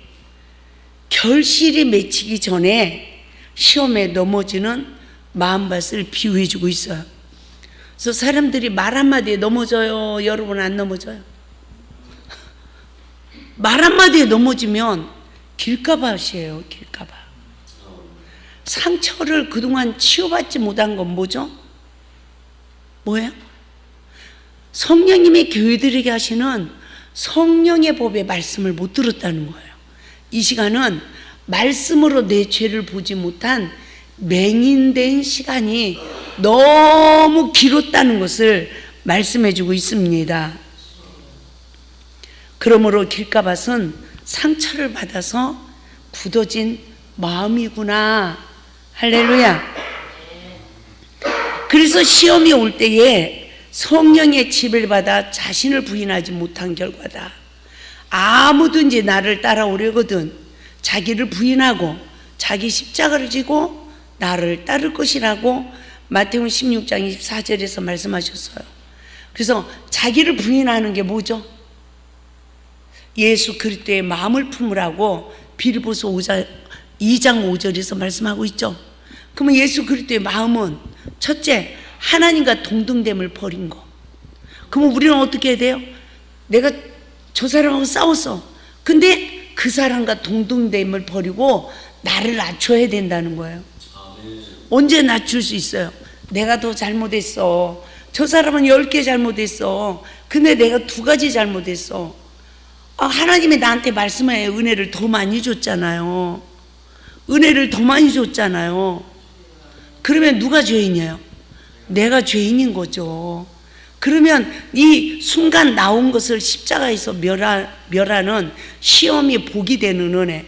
결실이 맺히기 전에 시험에 넘어지는 마음밭을 비유해 주고 있어요. 그래서 사람들이 말 한마디에 넘어져요. 여러분 안 넘어져요? 말 한마디에 넘어지면 길가밭이에요. 길가밭. 상처를 그동안 치유받지 못한 건 뭐죠? 뭐예요? 성령님의 교회들에게 하시는 성령의 법의 말씀을 못 들었다는 거예요. 이 시간은 말씀으로 내 죄를 보지 못한 맹인된 시간이 너무 길었다는 것을 말씀해 주고 있습니다. 그러므로 길가밭은 상처를 받아서 굳어진 마음이구나. 할렐루야. 그래서 시험이 올 때에 성령의 칩을 받아 자신을 부인하지 못한 결과다. 아무든지 나를 따라오려거든 자기를 부인하고 자기 십자가를 지고 나를 따를 것이라고 마태복음 16장 24절에서 말씀하셨어요. 그래서 자기를 부인하는 게 뭐죠? 예수 그리스도의 마음을 품으라고 빌립보서 2장 5절에서 말씀하고 있죠. 그러면 예수 그리스도의 마음은 첫째, 하나님과 동등됨을 버린 거. 그러면 우리는 어떻게 해야 돼요? 내가 저 사람하고 싸웠어. 근데 그 사람과 동등됨을 버리고 나를 낮춰야 된다는 거예요. 언제 낮출 수 있어요? 내가 더 잘못했어. 저 사람은 10개 잘못했어. 근데 내가 2가지 잘못했어. 하나님이 나한테 말씀해 은혜를 더 많이 줬잖아요. 은혜를 더 많이 줬잖아요. 그러면 누가 죄인이에요? 내가 죄인인 거죠. 그러면 이 순간 나온 것을 십자가에서 멸하는 시험이 복이 되는 은혜.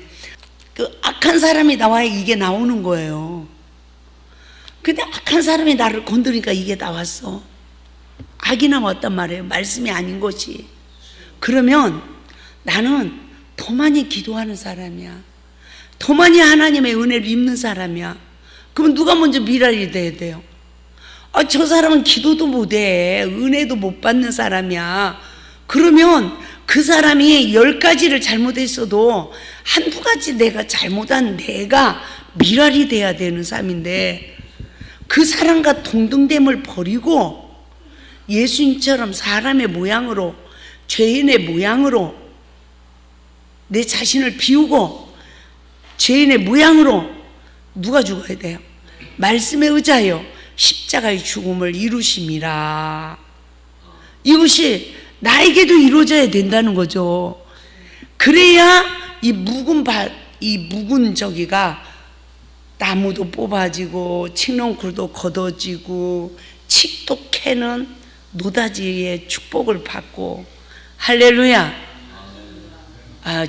그 악한 사람이 나와야 이게 나오는 거예요. 근데 악한 사람이 나를 건드리니까 이게 나왔어. 악이 나왔단 말이에요. 말씀이 아닌 것이. 그러면 나는 더 많이 기도하는 사람이야. 더 많이 하나님의 은혜를 입는 사람이야. 그럼 누가 먼저 미랄이 돼야 돼요? 저 사람은 기도도 못해. 은혜도 못 받는 사람이야. 그러면 그 사람이 10가지를 잘못했어도 한두 가지 내가 잘못한 내가 미랄이 돼야 되는 삶인데, 그 사람과 동등됨을 버리고 예수님처럼 사람의 모양으로, 죄인의 모양으로 내 자신을 비우고 죄인의 모양으로 누가 죽어야 돼요? 말씀에 의지하여 십자가의 죽음을 이루심이라. 이것이 나에게도 이루어져야 된다는 거죠. 그래야 이 묵은 저기가 나무도 뽑아지고 칡넝쿨도 걷어지고 칡도 캐는 노다지의 축복을 받고. 할렐루야.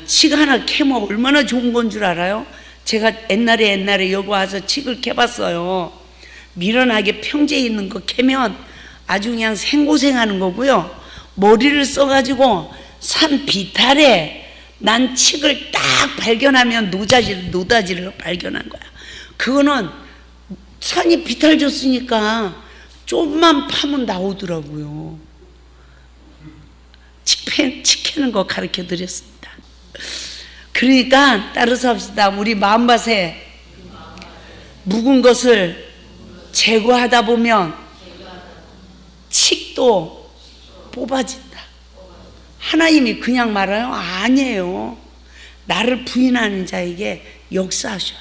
칡 하나 캐면 얼마나 좋은 건 줄 알아요? 제가 옛날에 여기 와서 칡을 캐봤어요. 미련하게 평지에 있는 거 캐면 아주 그냥 생고생하는 거고요. 머리를 써가지고 산 비탈에 난 칡을 딱 발견하면 노다지를 발견한 거야. 그거는 산이 비탈 줬으니까 조금만 파면 나오더라고요. 칡 캐는 거 가르쳐 드렸습니다. 그러니까 따라서 합시다. 우리 마음밭에 묵은 것을 제거하다 보면 칡도 뽑아진다. 하나님이 그냥 말아요? 아니에요. 나를 부인하는 자에게 역사하셔요.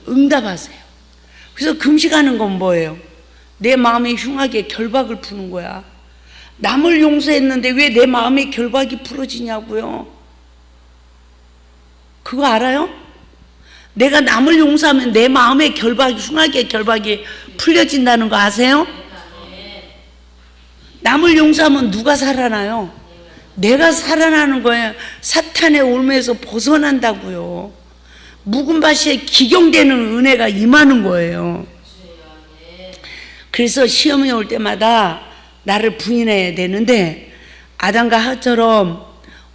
응답하세요. 그래서 금식하는 건 뭐예요? 내 마음에 흉하게 결박을 푸는 거야. 남을 용서했는데 왜 내 마음에 결박이 풀어지냐고요? 그거 알아요? 내가 남을 용서하면 내 마음에 흉하게 결박이 풀려진다는 거 아세요? 남을 용서하면 누가 살아나요? 내가 살아나는 거예요. 사탄의 올무에서 벗어난다고요. 묵은 밭에 기경되는 은혜가 임하는 거예요. 그래서 시험이 올 때마다 나를 부인해야 되는데, 아담과 하와처럼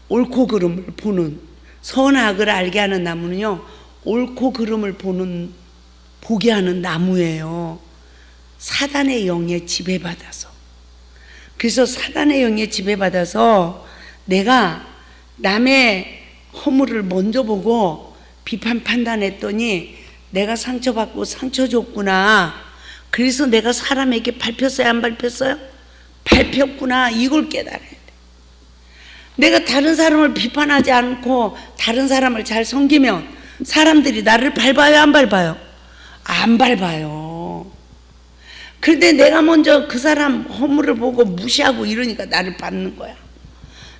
옳고 그름을 보는, 선악을 알게 하는 나무는요, 옳고 그름을 보게 하는 나무예요. 사단의 영에 지배받아서. 그래서 사단의 영에 지배받아서 내가 남의 허물을 먼저 보고 비판 판단했더니 내가 상처받고 상처 줬구나. 그래서 내가 사람에게 밟혔어요? 안 밟혔어요? 밟혔구나. 이걸 깨달아야 돼. 내가 다른 사람을 비판하지 않고 다른 사람을 잘 섬기면 사람들이 나를 밟아요? 안 밟아요? 안 밟아요. 그런데 내가 먼저 그 사람 허물을 보고 무시하고 이러니까 나를 밟는 거야.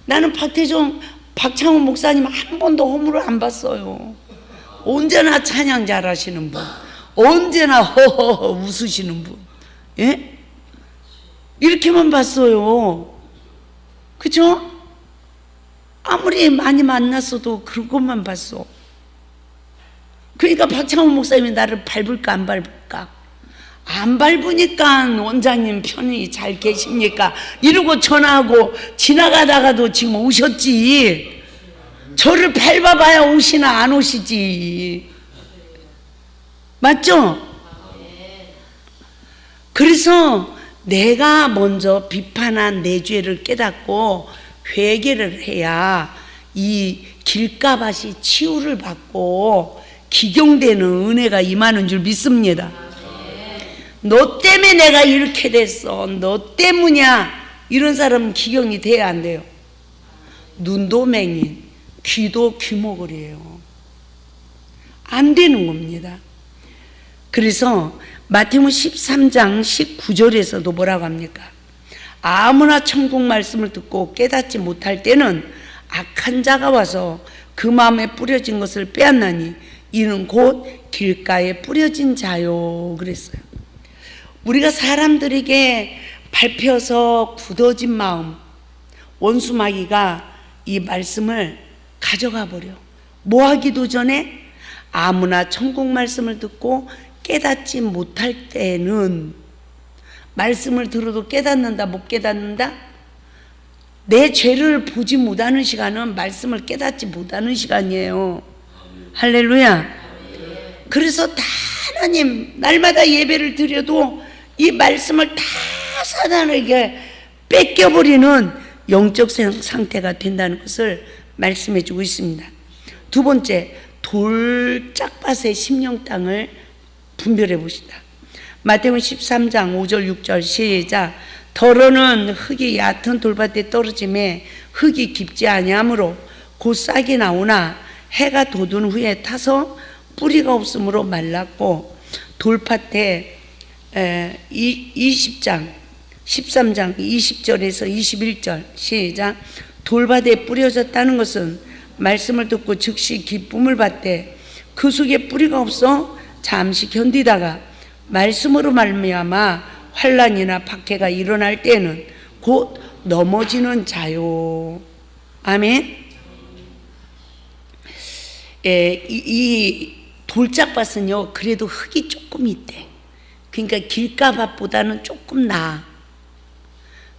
나는 박창훈 목사님 한 번도 허물을 안 봤어요. 언제나 찬양 잘하시는 분, 언제나 허허허 웃으시는 분, 예? 이렇게만 봤어요. 그죠? 아무리 많이 만났어도 그것만 봤어. 그러니까 박창훈 목사님이 나를 밟을까 안 밟을까? 안 밟으니까 원장님 편히 잘 계십니까? 이러고 전화하고 지나가다가도 지금 오셨지. 저를 밟아봐야 오시나 안 오시지. 맞죠? 그래서 내가 먼저 비판한 내 죄를 깨닫고 회개를 해야 이 길가밭이 치유를 받고 기경되는 은혜가 임하는 줄 믿습니다. 너 때문에 내가 이렇게 됐어, 너 때문이야, 이런 사람은 기경이 돼야 안 돼요. 눈도 맹인, 귀도 귀머거리예요. 안 되는 겁니다. 그래서 마태복음 13장 19절에서도 뭐라고 합니까? 아무나 천국 말씀을 듣고 깨닫지 못할 때는 악한 자가 와서 그 마음에 뿌려진 것을 빼앗나니 이는 곧 길가에 뿌려진 자요 그랬어요. 우리가 사람들에게 밟혀서 굳어진 마음, 원수마귀가 이 말씀을 가져가 버려. 뭐 하기도 전에 아무나 천국 말씀을 듣고 깨닫지 못할 때는, 말씀을 들어도 깨닫는다 못 깨닫는다? 내 죄를 보지 못하는 시간은 말씀을 깨닫지 못하는 시간이에요. 할렐루야. 그래서 다 하나님 날마다 예배를 드려도 이 말씀을 다 사단에게 뺏겨버리는 영적 상태가 된다는 것을 말씀해 주고 있습니다. 두 번째, 돌짝밭의 심령 땅을 분별해 보시다. 마태복음 13장 5절 6절 시작. 더러는 흙이 얕은 돌밭에 떨어짐에 흙이 깊지 아니하므로 곧 싹이 나오나 해가 돋은 후에 타서 뿌리가 없으므로 말랐고, 돌밭에 13장 20절에서 21절 시작. 돌밭에 뿌려졌다는 것은 말씀을 듣고 즉시 기쁨을 받되 그 속에 뿌리가 없어 잠시 견디다가 말씀으로 말미암아 환난이나 박해가 일어날 때는 곧 넘어지는 자요. 아멘. 이 돌짝밭은요 그래도 흙이 조금 있대. 그러니까 길가밭보다는 조금 나아.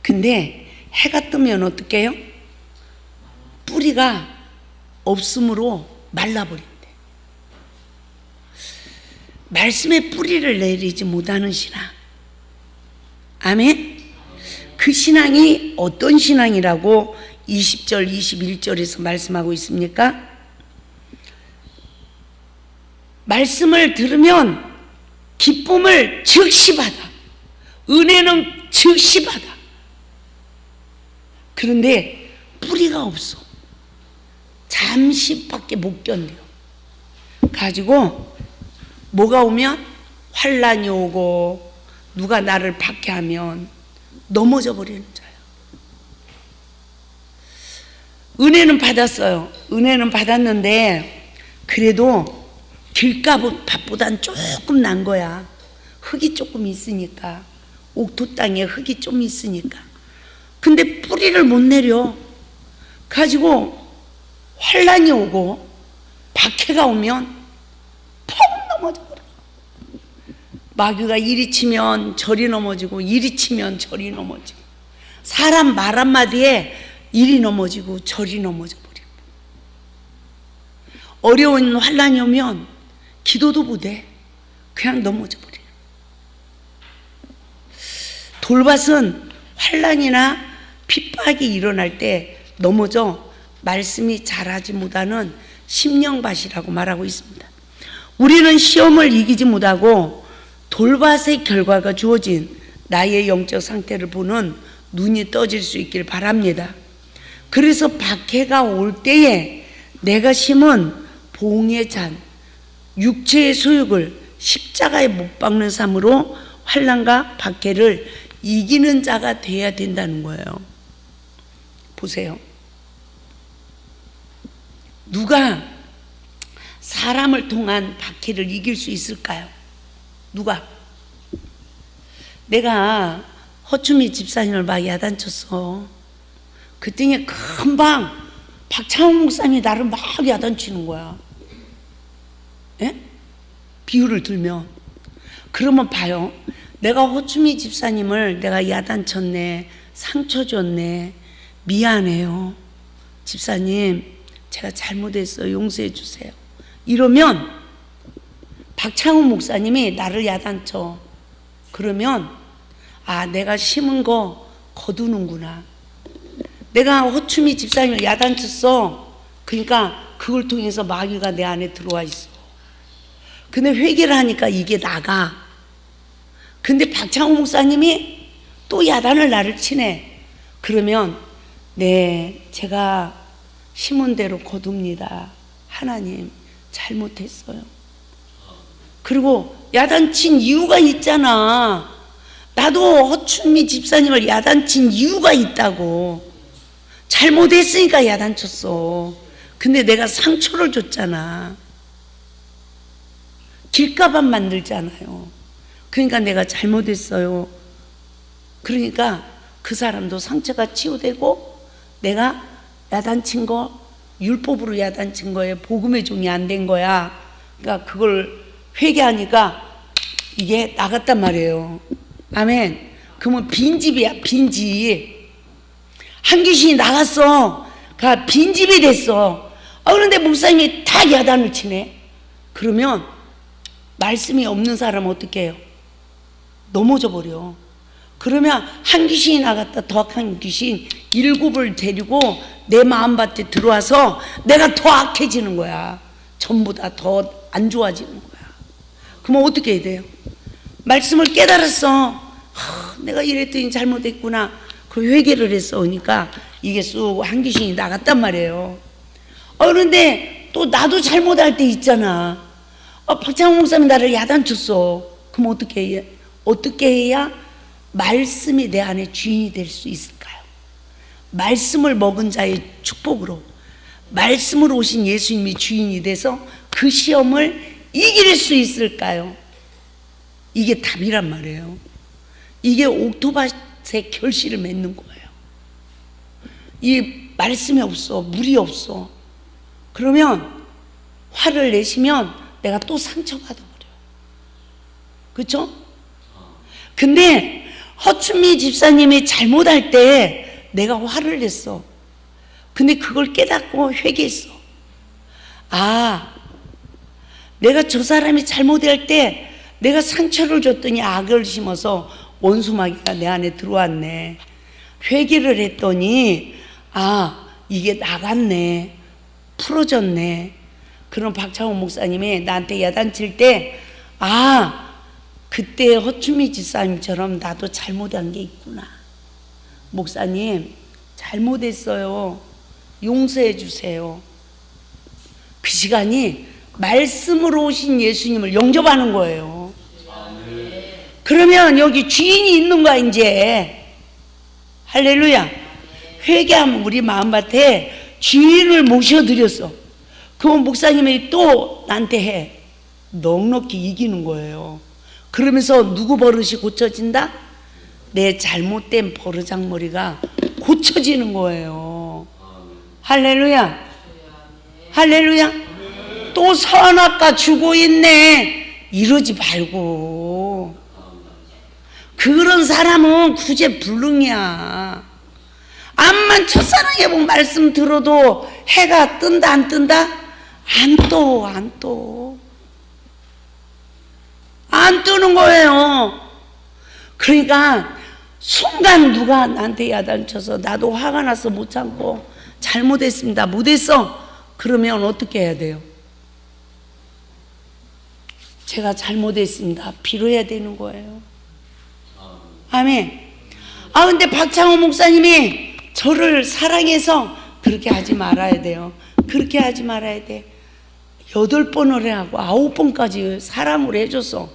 근데 해가 뜨면 어떻게 해요? 뿌리가 없으므로 말라버린대. 말씀에 뿌리를 내리지 못하는 신앙. 아멘. 그 신앙이 어떤 신앙이라고 20절 21절에서 말씀하고 있습니까? 말씀을 들으면 기쁨을 즉시 받아. 은혜는 즉시 받아. 그런데 뿌리가 없어. 잠시밖에 못 견뎌. 가지고 뭐가 오면, 환난이 오고 누가 나를 박해하면 넘어져 버리는 자예요. 은혜는 받았어요. 은혜는 받았는데 그래도 길가밭보단 조금 난 거야. 흙이 조금 있으니까. 옥토 땅에 흙이 좀 있으니까. 근데 뿌리를 못 내려. 가지고 환난이 오고 박해가 오면 펑 넘어져 버려. 마귀가 이리 치면 저리 넘어지고 이리 치면 저리 넘어지고, 사람 말 한마디에 이리 넘어지고 저리 넘어져 버리고, 어려운 환난이 오면 기도도 못해. 그냥 넘어져 버려. 돌밭은 환난이나 핍박이 일어날 때 넘어져 말씀이 자라지 못하는 심령밭이라고 말하고 있습니다. 우리는 시험을 이기지 못하고 돌밭의 결과가 주어진 나의 영적 상태를 보는 눈이 떠질 수 있길 바랍니다. 그래서 박해가 올 때에 내가 심은 봉의 잔, 육체의 소욕을 십자가에 못 박는 삶으로 환난과 박해를 이기는 자가 돼야 된다는 거예요. 보세요. 누가 사람을 통한 박해를 이길 수 있을까요? 누가? 내가 허춤이 집사님을 막 야단쳤어. 그랬더니 금방 박창훈 목사님이 나를 막 야단치는 거야. 예? 비유를 들면. 그러면 봐요. 내가 허춤이 집사님을 내가 야단쳤네, 상처 줬네, 미안해요, 집사님 제가 잘못했어요, 용서해 주세요, 이러면 박창훈 목사님이 나를 야단쳐. 그러면 아, 내가 심은 거 거두는구나. 내가 허춤이 집사님을 야단쳤어. 그러니까 그걸 통해서 마귀가 내 안에 들어와 있어. 근데 회개를 하니까 이게 나가. 근데 박창훈 목사님이 또 야단을 나를 치네. 그러면 네, 제가 심은 대로 거둡니다. 하나님 잘못했어요. 그리고 야단친 이유가 있잖아. 나도 허춘미 집사님을 야단친 이유가 있다고. 잘못했으니까 야단쳤어. 근데 내가 상처를 줬잖아. 길가반 만들잖아요. 그러니까 내가 잘못했어요. 그러니까 그 사람도 상처가 치유되고, 내가 야단친 거, 율법으로 야단친 거에 복음의 종이 안 된 거야. 그러니까 그걸 회개하니까 이게 나갔단 말이에요. 아멘. 그러면 빈집이야, 빈집. 한 귀신이 나갔어. 빈집이 됐어. 그런데 목사님이 다 야단을 치네. 그러면 말씀이 없는 사람은 어떻게 해요? 넘어져 버려. 그러면 한 귀신이 나갔다 더 한 귀신 7을 데리고 내 마음밭에 들어와서 내가 더 악해지는 거야. 전부 다 더 안 좋아지는 거야. 그러면 어떻게 해야 돼요? 말씀을 깨달았어. 내가 이랬더니 잘못했구나. 그 회개를 했어. 그러니까 이게 쑥 한 귀신이 나갔단 말이에요. 그런데 또 나도 잘못할 때 있잖아. 박창호 목사님 나를 야단쳤어. 그럼 어떻게 해야 말씀이 내 안에 주인이 될 수 있을까요? 말씀을 먹은 자의 축복으로, 말씀으로 오신 예수님이 주인이 돼서 그 시험을 이길 수 있을까요? 이게 답이란 말이에요. 이게 옥토밭의 결실을 맺는 거예요. 이 말씀이 없어, 물이 없어. 그러면 화를 내시면 내가 또 상처받아버려요. 그렇죠? 근데 허춘미 집사님이 잘못할 때 내가 화를 냈어. 근데 그걸 깨닫고 회개했어. 내가 저 사람이 잘못할 때 내가 상처를 줬더니 악을 심어서 원수마귀가 내 안에 들어왔네. 회개를 했더니 이게 나갔네. 풀어졌네. 그럼 박창호 목사님이 나한테 야단칠 때 그때 허춘미 집사님처럼 나도 잘못한 게 있구나. 목사님 잘못했어요. 용서해 주세요. 그 시간이 말씀으로 오신 예수님을 영접하는 거예요. 그러면 여기 주인이 있는 거야 이제. 할렐루야. 회개하면 우리 마음밭에 주인을 모셔드렸어. 그럼 목사님이 또 나한테 해. 넉넉히 이기는 거예요. 그러면서 누구 버릇이 고쳐진다? 내 잘못된 버르장머리가 고쳐지는 거예요. 할렐루야. 할렐루야. 또 선악과 주고 있네. 이러지 말고. 그런 사람은 구제불능이야. 암만 첫사랑해 본 말씀 들어도 해가 뜬다 안 뜬다? 안 뜨는 거예요. 그러니까 순간 누가 나한테 야단쳐서 나도 화가 나서 못 참고 잘못했습니다. 못했어. 그러면 어떻게 해야 돼요? 제가 잘못했습니다. 비로해야 되는 거예요. 아멘. 근데 박창호 목사님이 저를 사랑해서 그렇게 하지 말아야 돼요. 그렇게 하지 말아야 돼. 8번을 하고 9번까지 사랑을 해줬어.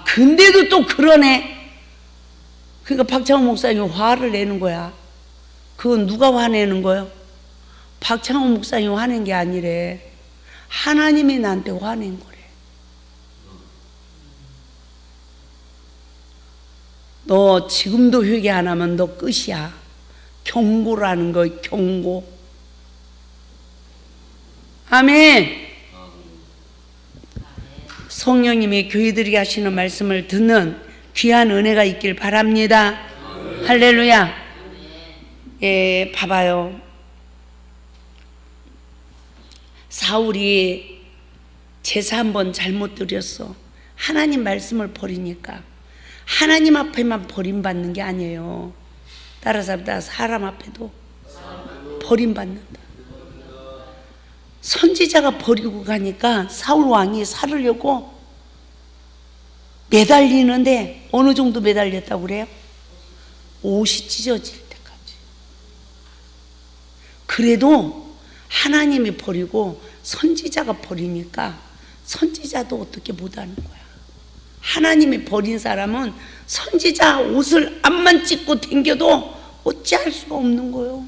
근데도 또 그러네. 그러니까 박창호 목사님이 화를 내는 거야. 그건 누가 화내는 거예요? 박창호 목사님이 화낸 게 아니래. 하나님이 나한테 화낸 거래. 너 지금도 회개 안 하면 너 끝이야. 경고라는 거, 경고. 아멘. 성령님이 교회들에게 하시는 말씀을 듣는 귀한 은혜가 있길 바랍니다. 할렐루야. 봐봐요. 사울이 제사 한번 잘못 드렸어. 하나님 말씀을 버리니까. 하나님 앞에만 버림받는 게 아니에요. 따라서 사람 앞에도 버림받는다. 선지자가 버리고 가니까 사울 왕이 살으려고 매달리는데 어느 정도 매달렸다고 그래요? 옷이 찢어질 때까지. 그래도 하나님이 버리고 선지자가 버리니까 선지자도 어떻게 못하는 거야. 하나님이 버린 사람은 선지자 옷을 앞만 찢고 댕겨도 어찌할 수가 없는 거예요.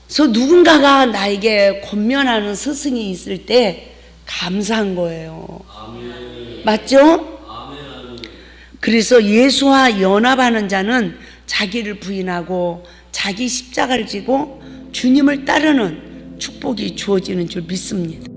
그래서 누군가가 나에게 권면하는 스승이 있을 때 감사한 거예요. 아멘. 맞죠? 아멘. 그래서 예수와 연합하는 자는 자기를 부인하고 자기 십자가를 지고 주님을 따르는 축복이 주어지는 줄 믿습니다.